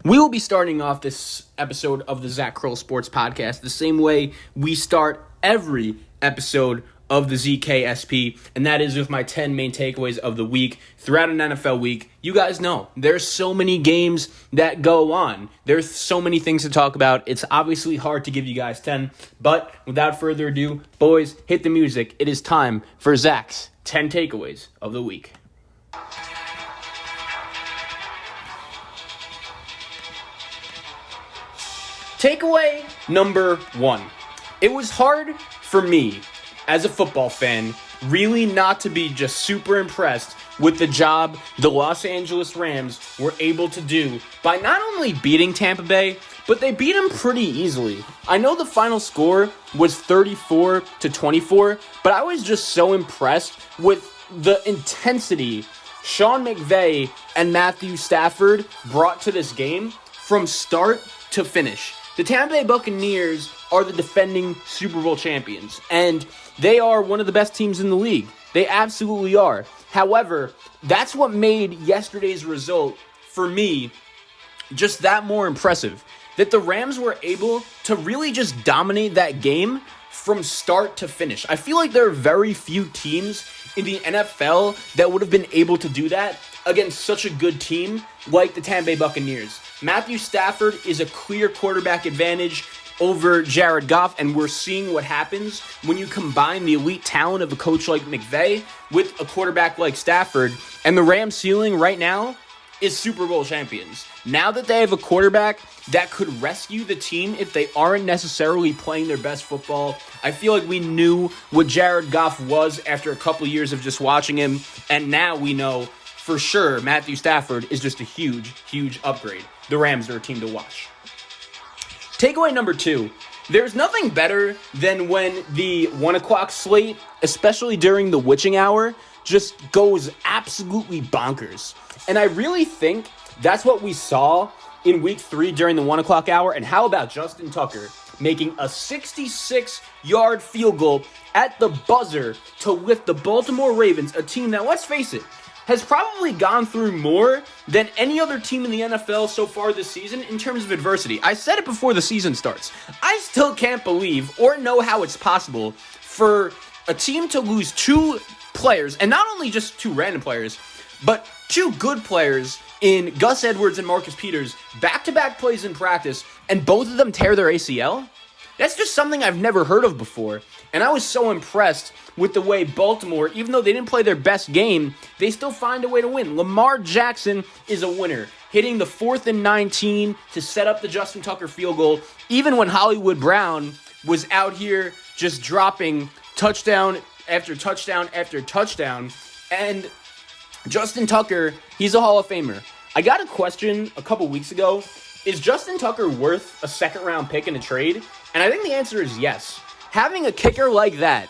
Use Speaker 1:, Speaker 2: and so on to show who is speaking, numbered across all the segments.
Speaker 1: We will be starting off this episode of the Zach Kroll Sports Podcast the same way we start every episode of the ZKSP, and that is with my 10 main takeaways of the week throughout an NFL week. You guys know there's so many games that go on. There's so many things to talk about. It's obviously hard to give you guys 10, but without further ado, boys, hit the music. It is time for Zach's 10 takeaways of the week. Takeaway number 1. It was hard for me, as a football fan, really not to be just super impressed with the job the Los Angeles Rams were able to do by not only beating Tampa Bay, but they beat them pretty easily. I know the final score was 34-24, but I was just so impressed with the intensity Sean McVay and Matthew Stafford brought to this game from start to finish. The Tampa Bay Buccaneers are the defending Super Bowl champions, and they are one of the best teams in the league. They absolutely are. However, that's what made yesterday's result, for me, just that more impressive. That the Rams were able to really just dominate that game from start to finish. I feel like there are very few teams in the NFL that would have been able to do that against such a good team like the Tampa Bay Buccaneers. Matthew Stafford is a clear quarterback advantage over Jared Goff, and we're seeing what happens when you combine the elite talent of a coach like McVay with a quarterback like Stafford, and the Rams' ceiling right now is Super Bowl champions. Now that they have a quarterback that could rescue the team if they aren't necessarily playing their best football, I feel like we knew what Jared Goff was after a couple years of just watching him, and now we know for sure Matthew Stafford is just a huge, huge upgrade. The Rams are a team to watch. Takeaway number 2. There's nothing better than when the 1 o'clock slate, especially during the witching hour, just goes absolutely bonkers. And I really think that's what we saw in week 3 during the 1 o'clock hour. And how about Justin Tucker making a 66-yard field goal at the buzzer to lift the Baltimore Ravens, a team that, let's face it, has probably gone through more than any other team in the NFL so far this season in terms of adversity. I said it before the season starts. I still can't believe or know how it's possible for a team to lose 2 players, and not only just 2 random players, but 2 good players in Gus Edwards and Marcus Peters, back-to-back plays in practice, and both of them tear their ACL? That's just something I've never heard of before. And I was so impressed with the way Baltimore, even though they didn't play their best game, they still find a way to win. Lamar Jackson is a winner, hitting the 4th and 19 to set up the Justin Tucker field goal, even when Hollywood Brown was out here just dropping touchdown after touchdown after touchdown. And Justin Tucker, he's a Hall of Famer. I got a question a couple weeks ago. Is Justin Tucker worth a second-round pick in a trade? And I think the answer is yes. Having a kicker like that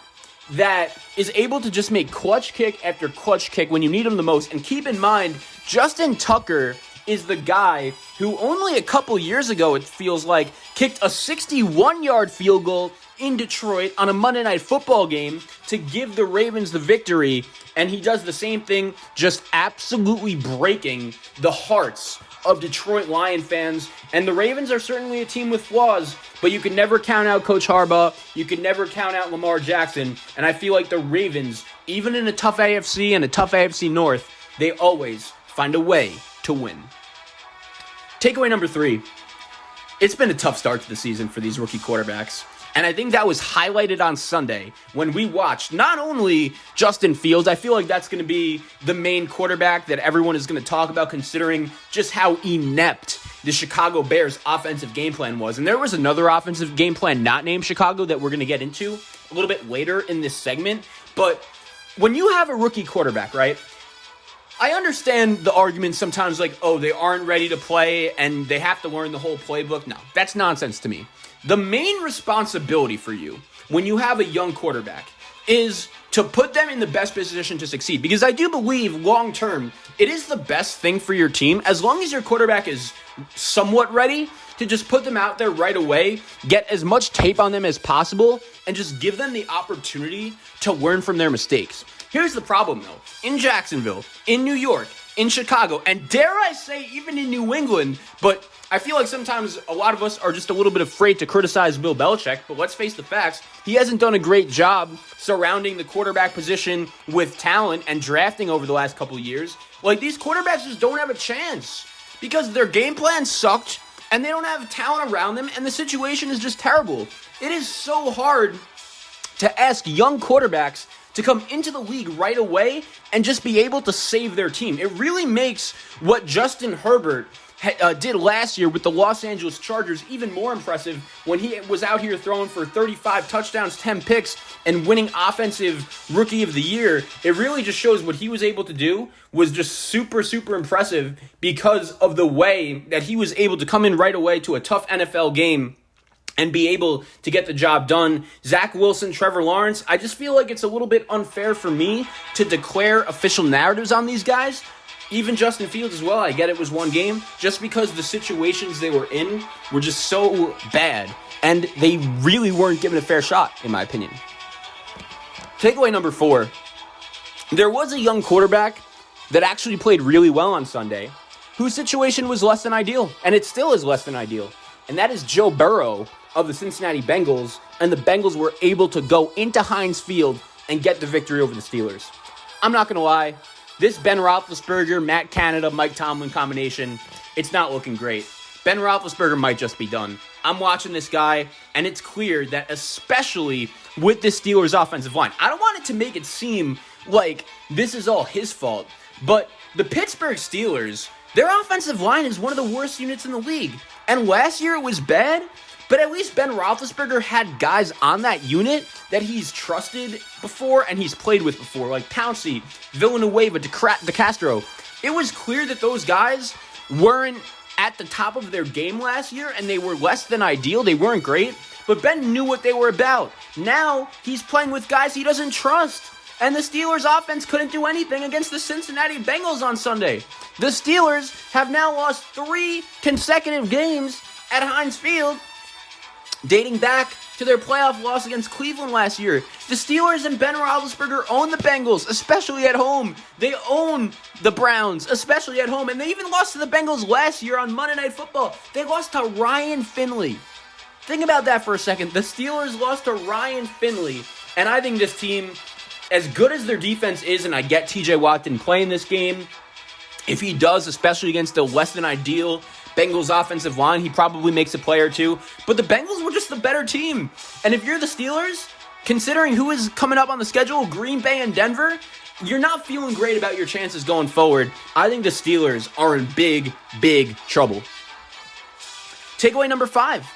Speaker 1: is able to just make clutch kick after clutch kick when you need him the most. And keep in mind, Justin Tucker is the guy who only a couple years ago, it feels like, kicked a 61-yard field goal in Detroit on a Monday Night Football game to give the Ravens the victory. And he does the same thing, just absolutely breaking the hearts of Detroit Lion fans. And the Ravens are certainly a team with flaws, but you can never count out Coach Harbaugh. You can never count out Lamar Jackson. And I feel like the Ravens, even in a tough AFC and a tough AFC North, they always find a way to win. Takeaway number 3. It's been a tough start to the season for these rookie quarterbacks. And I think that was highlighted on Sunday when we watched not only Justin Fields. I feel like that's going to be the main quarterback that everyone is going to talk about, considering just how inept the Chicago Bears offensive game plan was. And there was another offensive game plan not named Chicago that we're going to get into a little bit later in this segment. But when you have a rookie quarterback, right? I understand the argument sometimes like, oh, they aren't ready to play and they have to learn the whole playbook. No, that's nonsense to me. The main responsibility for you when you have a young quarterback is to put them in the best position to succeed. Because I do believe long term, it is the best thing for your team as long as your quarterback is somewhat ready to just put them out there right away, get as much tape on them as possible, and just give them the opportunity to learn from their mistakes. Here's the problem, though. In Jacksonville, in New York, in Chicago, and dare I say even in New England, but I feel like sometimes a lot of us are just a little bit afraid to criticize Bill Belichick, but let's face the facts. He hasn't done a great job surrounding the quarterback position with talent and drafting over the last couple of years. Like, these quarterbacks just don't have a chance because their game plan sucked and they don't have talent around them, and the situation is just terrible. It is so hard to ask young quarterbacks to come into the league right away and just be able to save their team. It really makes what Justin Herbert did last year with the Los Angeles Chargers even more impressive when he was out here throwing for 35 touchdowns, 10 picks, and winning Offensive Rookie of the Year. It really just shows what he was able to do was just super, super impressive because of the way that he was able to come in right away to a tough NFL game and be able to get the job done. Zach Wilson, Trevor Lawrence, I just feel like it's a little bit unfair for me to declare official narratives on these guys. Even Justin Fields as well, I get it was one game, just because the situations they were in were just so bad, and they really weren't given a fair shot, in my opinion. Takeaway number 4, there was a young quarterback that actually played really well on Sunday, whose situation was less than ideal, and it still is less than ideal, and that is Joe Burrow of the Cincinnati Bengals, and the Bengals were able to go into Heinz Field and get the victory over the Steelers. I'm not going to lie, this Ben Roethlisberger, Matt Canada, Mike Tomlin combination, it's not looking great. Ben Roethlisberger might just be done. I'm watching this guy, and it's clear that especially with the Steelers' offensive line, I don't want it to make it seem like this is all his fault, but the Pittsburgh Steelers, their offensive line is one of the worst units in the league. And last year it was bad, but at least Ben Roethlisberger had guys on that unit that he's trusted before and he's played with before, like Pouncey, Villanueva, DeCastro. It was clear that those guys weren't at the top of their game last year, and they were less than ideal. They weren't great, but Ben knew what they were about. Now he's playing with guys he doesn't trust, and the Steelers' offense couldn't do anything against the Cincinnati Bengals on Sunday. The Steelers have now lost 3 consecutive games at Heinz Field, dating back to their playoff loss against Cleveland last year. The Steelers and Ben Roethlisberger own the Bengals, especially at home. They own the Browns, especially at home. And they even lost to the Bengals last year on Monday Night Football. They lost to Ryan Finley. Think about that for a second. The Steelers lost to Ryan Finley. And I think this team, as good as their defense is, and I get TJ Watt didn't play in this game, if he does, especially against a less than ideal Bengals offensive line, he probably makes a play or two. But the Bengals were just the better team. And if you're the Steelers, considering who is coming up on the schedule, Green Bay and Denver, you're not feeling great about your chances going forward. I think the Steelers are in big, big trouble. Takeaway number 5.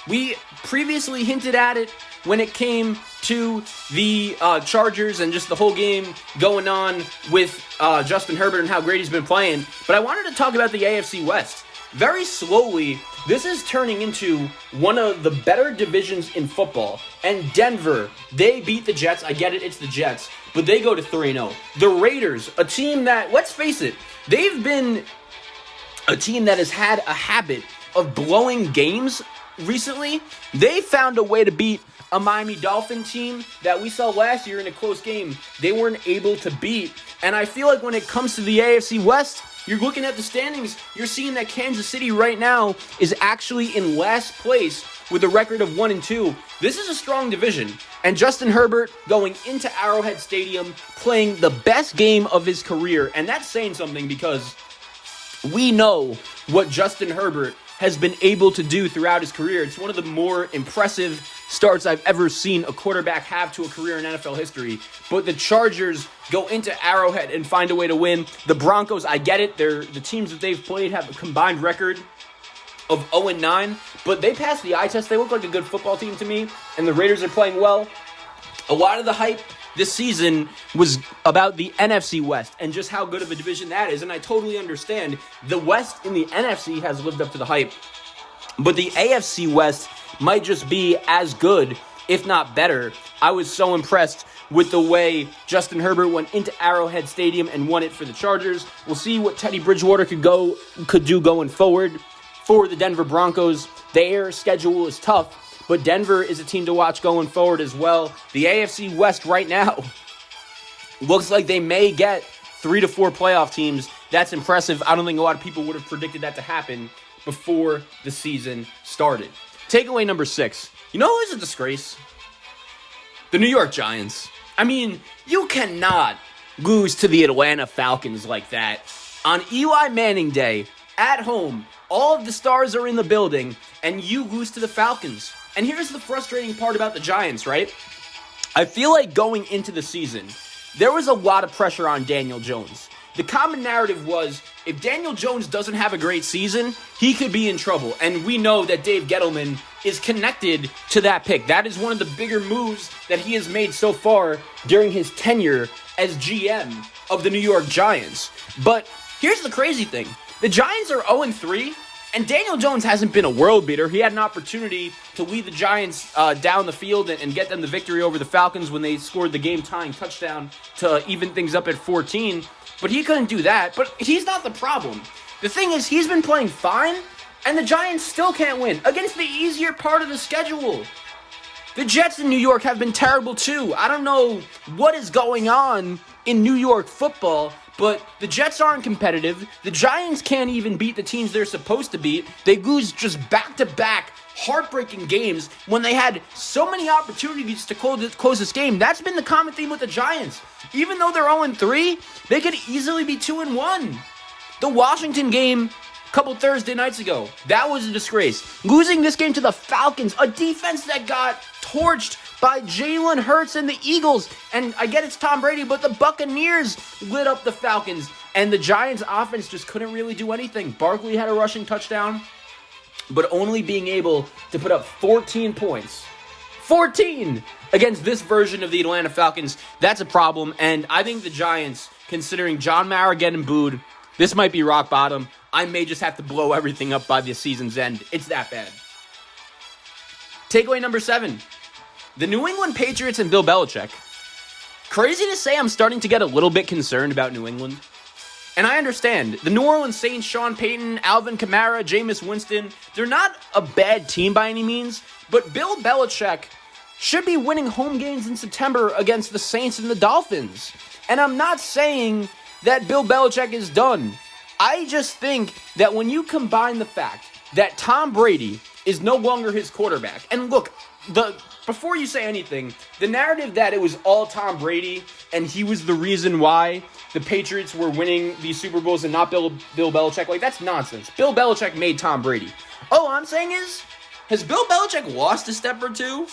Speaker 1: We previously hinted at it when it came to the Chargers and just the whole game going on with Justin Herbert and how great he's been playing. But I wanted to talk about the AFC West. Very slowly, this is turning into one of the better divisions in football. And Denver, they beat the Jets. I get it, it's the Jets. But they go to 3-0. The Raiders, a team that, let's face it, they've been a team that has had a habit of blowing games recently. They found a way to beat a Miami Dolphin team that we saw last year in a close game. They weren't able to beat. And I feel like when it comes to the AFC West, you're looking at the standings, you're seeing that Kansas City right now is actually in last place with a record of 1-2. This is a strong division. And Justin Herbert going into Arrowhead Stadium, playing the best game of his career. And that's saying something because we know what Justin Herbert has been able to do throughout his career. It's one of the more impressive starts I've ever seen a quarterback have to a career in NFL history. But the Chargers go into Arrowhead and find a way to win. The Broncos, I get it. The teams that they've played have a combined record of 0-9, but they passed the eye test. They look like a good football team to me, and the Raiders are playing well. A lot of the hype this season was about the NFC West and just how good of a division that is, and I totally understand. The West in the NFC has lived up to the hype, but the AFC West might just be as good, if not better. I was so impressed with the way Justin Herbert went into Arrowhead Stadium and won it for the Chargers. We'll see what Teddy Bridgewater could do going forward. For the Denver Broncos, their schedule is tough, but Denver is a team to watch going forward as well. The AFC West right now looks like they may get 3 to 4 playoff teams That's impressive. I don't think a lot of people would have predicted that to happen before the season started. Takeaway number 6. You know who's a disgrace? The New York Giants. I mean, you cannot lose to the Atlanta Falcons like that. On Eli Manning Day, at home, all of the stars are in the building, and you lose to the Falcons. And here's the frustrating part about the Giants, right? I feel like going into the season, there was a lot of pressure on Daniel Jones. The common narrative was, if Daniel Jones doesn't have a great season, he could be in trouble. And we know that Dave Gettleman is connected to that pick. That is one of the bigger moves that he has made so far during his tenure as GM of the New York Giants. But here's the crazy thing. The Giants are 0-3, and Daniel Jones hasn't been a world beater. He had an opportunity to lead the Giants down the field and get them the victory over the Falcons when they scored the game-tying touchdown to even things up at 14. But he couldn't do that. But he's not the problem. The thing is, he's been playing fine, and the Giants still can't win against the easier part of the schedule. The Jets in New York have been terrible too. I don't know what is going on in New York football, but the Jets aren't competitive. The Giants can't even beat the teams they're supposed to beat. They lose just back-to-back heartbreaking games when they had so many opportunities to close this game. That's been the common theme with the Giants. Even though they're 0-3, they could easily be 2-1. The Washington game a couple Thursday nights ago, that was a disgrace. Losing this game to the Falcons, a defense that got torched by Jalen Hurts and the Eagles. And I get it's Tom Brady, but the Buccaneers lit up the Falcons. And the Giants offense just couldn't really do anything. Barkley had a rushing touchdown, but only being able to put up 14 points. 14 against this version of the Atlanta Falcons. That's a problem. And I think the Giants, considering John Mara getting booed, this might be rock bottom. I may just have to blow everything up by the season's end. It's that bad. Takeaway number 7. The New England Patriots and Bill Belichick. Crazy to say, I'm starting to get a little bit concerned about New England. And I understand. The New Orleans Saints, Sean Payton, Alvin Kamara, Jameis Winston, they're not a bad team by any means, but Bill Belichick should be winning home games in September against the Saints and the Dolphins. And I'm not saying that Bill Belichick is done. I just think that when you combine the fact that Tom Brady is no longer his quarterback, and look, before you say anything, the narrative that it was all Tom Brady and he was the reason why the Patriots were winning these Super Bowls and not Bill Belichick, like, that's nonsense. Bill Belichick made Tom Brady. All I'm saying is, has Bill Belichick lost a step or two?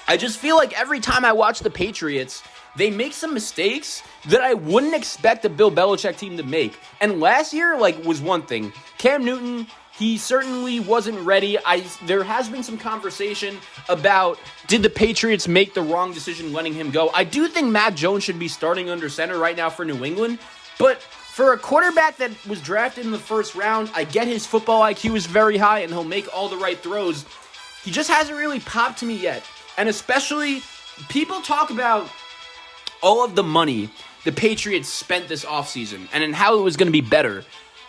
Speaker 1: I just feel like every time I watch the Patriots, they make some mistakes that I wouldn't expect a Bill Belichick team to make. And last year, was one thing. Cam Newton, he certainly wasn't ready. There has been some conversation about, did the Patriots make the wrong decision letting him go? I do think Mac Jones should be starting under center right now for New England. But for a quarterback that was drafted in the first round, I get his football IQ is very high and he'll make all the right throws. He just hasn't really popped to me yet. And especially, people talk about all of the money the Patriots spent this offseason and how it was going to be better.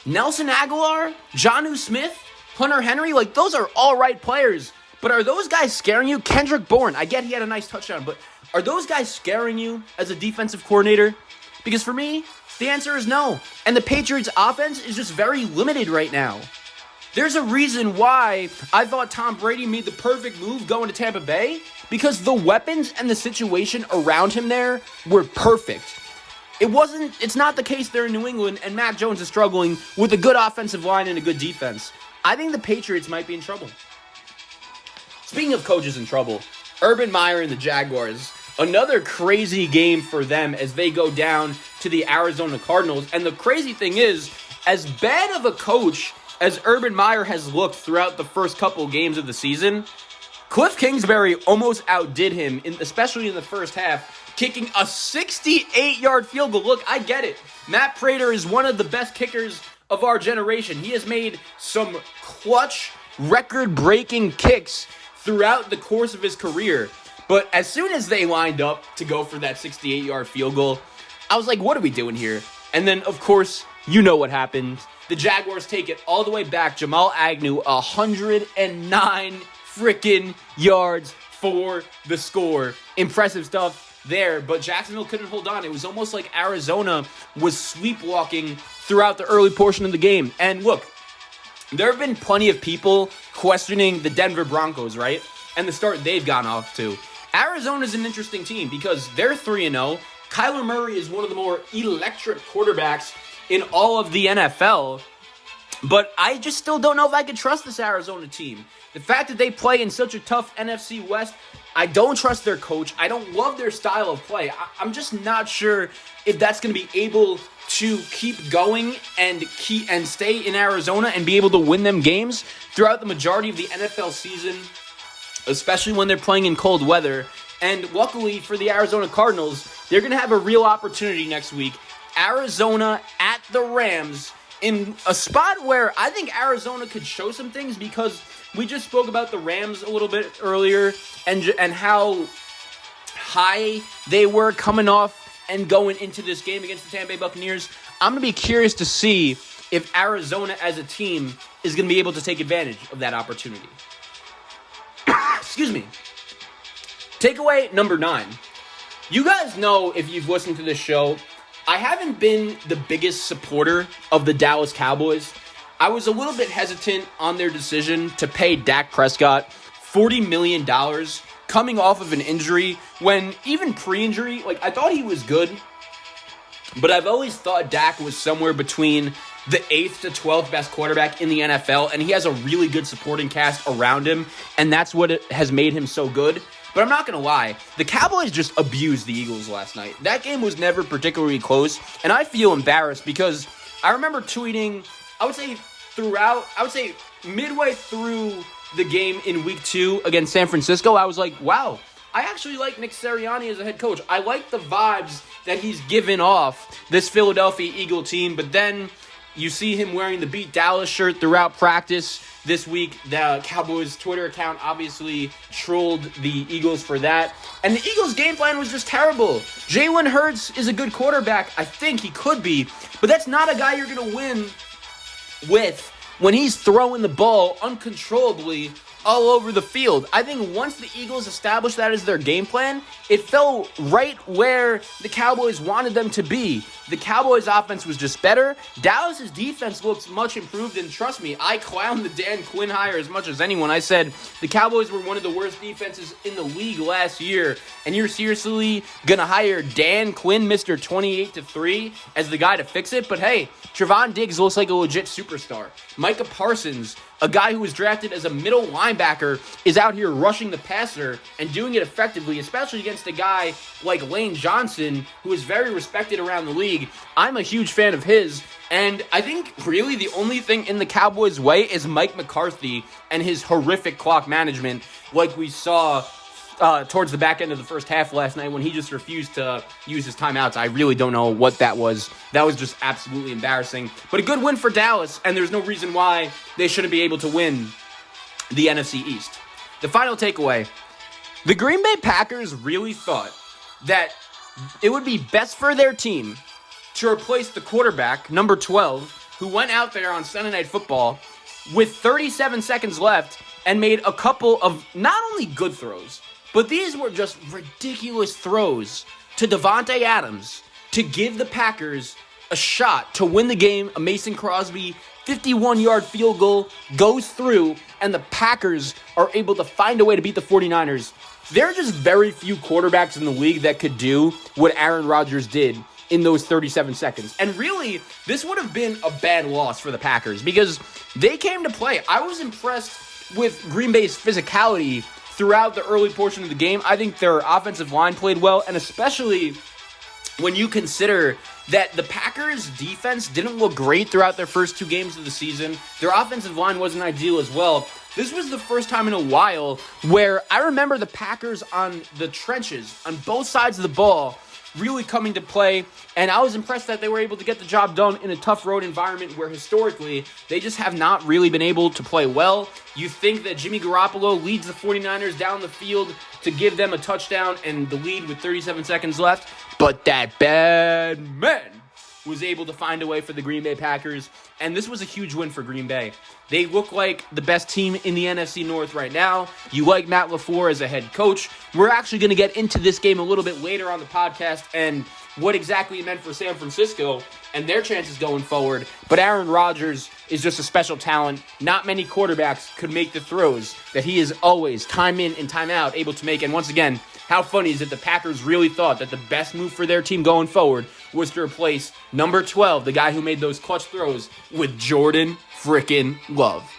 Speaker 1: Nelson Aguilar, Jonnu Smith, Hunter Henry, those are all right players. But are those guys scaring you? Kendrick Bourne, I get he had a nice touchdown, but are those guys scaring you as a defensive coordinator? Because for me, the answer is no. And the Patriots' offense is just very limited right now. There's a reason why I thought Tom Brady made the perfect move going to Tampa Bay, because the weapons and the situation around him there were perfect. It's not the case there in New England, and Mac Jones is struggling with a good offensive line and a good defense. I think the Patriots might be in trouble. Speaking of coaches in trouble, Urban Meyer and the Jaguars, another crazy game for them as they go down to the Arizona Cardinals. And the crazy thing is, as bad of a coach as Urban Meyer has looked throughout the first couple games of the season, Cliff Kingsbury almost outdid him, especially in the first half, kicking a 68-yard field goal. Look, I get it. Matt Prater is one of the best kickers of our generation. He has made some clutch, record-breaking kicks throughout the course of his career. But as soon as they lined up to go for that 68-yard field goal, I was like, what are we doing here? And then, of course, you know what happened. The Jaguars take it all the way back. Jamal Agnew, 109 freaking yards for the score. Impressive stuff. there, but Jacksonville couldn't hold on. It was almost like Arizona was sleepwalking throughout the early portion of the game. And look, there have been plenty of people questioning the Denver Broncos, right? And the start they've gone off to. Arizona's an interesting team because they're 3-0. Kyler Murray is one of the more electric quarterbacks in all of the NFL. But I just still don't know if I can trust this Arizona team. The fact that they play in such a tough NFC West, I don't trust their coach. I don't love their style of play. I'm just not sure if that's going to be able to keep going and stay in Arizona and be able to win them games throughout the majority of the NFL season, especially when they're playing in cold weather. And luckily for the Arizona Cardinals, they're going to have a real opportunity next week. Arizona at the Rams in a spot where I think Arizona could show some things because we just spoke about the Rams a little bit earlier and how high they were coming off and going into this game against the Tampa Bay Buccaneers. I'm going to be curious to see if Arizona as a team is going to be able to take advantage of that opportunity. Excuse me. Takeaway number 9. You guys know, if you've listened to this show, I haven't been the biggest supporter of the Dallas Cowboys. I was a little bit hesitant on their decision to pay Dak Prescott $40 million coming off of an injury when even pre-injury, I thought he was good, but I've always thought Dak was somewhere between the 8th to 12th best quarterback in the NFL, and he has a really good supporting cast around him, and that's what has made him so good. But I'm not going to lie, the Cowboys just abused the Eagles last night. That game was never particularly close, and I feel embarrassed because I remember tweeting, I would say midway through the game in week 2 against San Francisco, I was like, wow, I actually like Nick Sirianni as a head coach. I like the vibes that he's given off this Philadelphia Eagle team, but then you see him wearing the Beat Dallas shirt throughout practice this week. The Cowboys Twitter account obviously trolled the Eagles for that. And the Eagles' game plan was just terrible. Jalen Hurts is a good quarterback. I think he could be. But that's not a guy you're going to win with when he's throwing the ball uncontrollably all over the field. I think once the Eagles established that as their game plan, it fell right where the Cowboys wanted them to be. The Cowboys' offense was just better. Dallas's defense looks much improved, and trust me, I clowned the Dan Quinn hire as much as anyone. I said the Cowboys were one of the worst defenses in the league last year, and you're seriously going to hire Dan Quinn, Mr. 28-3, as the guy to fix it? But hey, Trevon Diggs looks like a legit superstar. Micah Parsons, a guy who was drafted as a middle linebacker, is out here rushing the passer and doing it effectively, especially against a guy like Lane Johnson, who is very respected around the league. I'm a huge fan of his, and I think really the only thing in the Cowboys' way is Mike McCarthy and his horrific clock management, like we saw towards the back end of the first half last night when he just refused to use his timeouts. I really don't know what that was. That was just absolutely embarrassing. But a good win for Dallas, and there's no reason why they shouldn't be able to win the NFC East. The final takeaway, the Green Bay Packers really thought that it would be best for their team to replace the quarterback, number 12, who went out there on Sunday Night Football with 37 seconds left and made a couple of not only good throws, but these were just ridiculous throws to Davante Adams to give the Packers a shot to win the game. A Mason Crosby 51-yard field goal goes through, and the Packers are able to find a way to beat the 49ers. There are just very few quarterbacks in the league that could do what Aaron Rodgers did in those 37 seconds. And really, this would have been a bad loss for the Packers because they came to play. I was impressed with Green Bay's physicality throughout the early portion of the game. I think their offensive line played well, and especially when you consider that the Packers' defense didn't look great throughout their first 2 games of the season. Their offensive line wasn't ideal as well. This was the first time in a while where I remember the Packers on the trenches, on both sides of the ball, really coming to play, and I was impressed that they were able to get the job done in a tough road environment where historically they just have not really been able to play well. You think that Jimmy Garoppolo leads the 49ers down the field to give them a touchdown and the lead with 37 seconds left, but that bad man was able to find a way for the Green Bay Packers, and this was a huge win for Green Bay. They look like the best team in the NFC North right now. You like Matt LaFleur as a head coach. We're actually going to get into this game a little bit later on the podcast and what exactly it meant for San Francisco and their chances going forward. But Aaron Rodgers is just a special talent. Not many quarterbacks could make the throws that he is always, time in and time out, able to make. And once again, how funny is it the Packers really thought that the best move for their team going forward was to replace number 12, the guy who made those clutch throws, with Jordan frickin' Love.